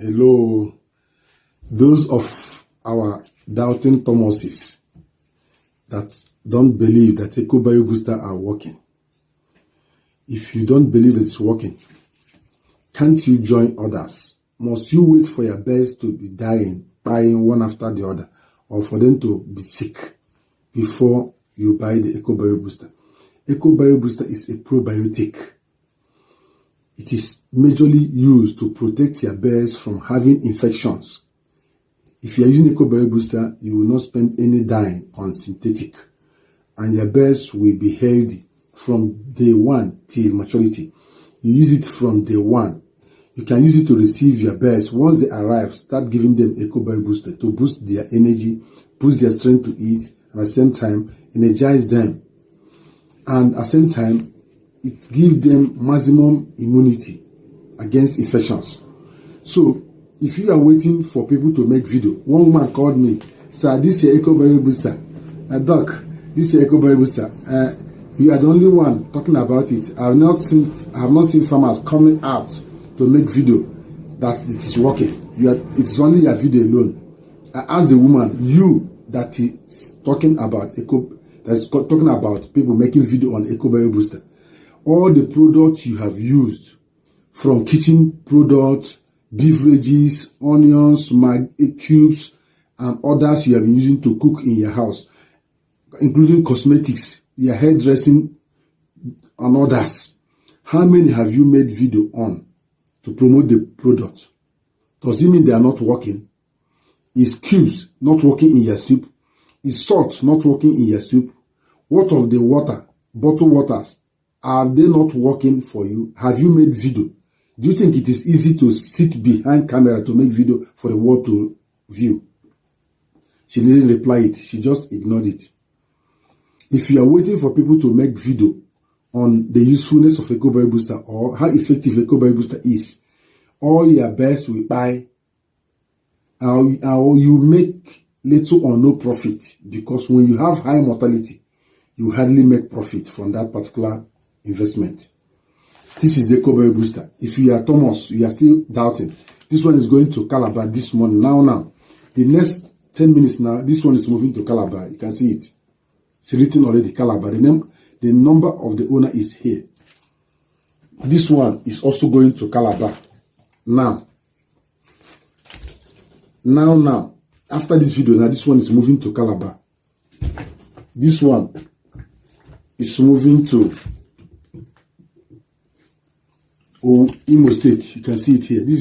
Hello, those of our doubting Thomases that don't believe that EcoBio Booster are working. If you don't believe that it's working, can't you join others? Must you wait for your birds to be dying one after the other, or for them to be sick before you buy the EcoBio Booster? EcoBio Booster is a probiotic. It is majorly used to protect your birds from having infections. If you are using EcoBio Booster, you will not spend any dime on synthetic, and your birds will be healthy from day one till maturity. You use it from day one. You can use it to receive your birds. Once they arrive, start giving them EcoBio Booster to boost their energy, boost their strength to eat, and at the same time, energize them. And at the same time, it gives them maximum immunity against infections. So, if you are waiting for people to make video, one woman called me, "Sir, this is EcoBio Booster. Doc, this is EcoBio Booster. You are the only one talking about it. I have not seen farmers coming out to make video that it is working. It's only your video alone." I asked the woman, "You that is talking about talking about people making video on EcoBio Booster, all the products you have used, from kitchen products, beverages, onions, cubes, and others you have been using to cook in your house, including cosmetics, your hairdressing, and others, how many have you made video on to promote the product? Does it mean they are not working? Is cubes not working in your soup? Is salt not working in your soup? What of the water, bottled waters? Are they not working for you? Have you made video? Do you think it is easy to sit behind camera to make video for the world to view?" She didn't reply it. She just ignored it. If you are waiting for people to make video on the usefulness of EcoBio Booster or how effective EcoBio Booster is, all your birds will buy, or you make little or no profit, because when you have high mortality, you hardly make profit from that particular investment. This is the EcoBio Booster. If you are Thomas, you are still doubting, this one is going to Calabar this morning. Now. The next 10 minutes now, this one is moving to Calabar. You can see it. It's written already, Calabar. The number of the owner is here. This one is also going to Calabar. Now. After this video, now this one is moving to Calabar. This one is moving to Imo State. You can see it here. This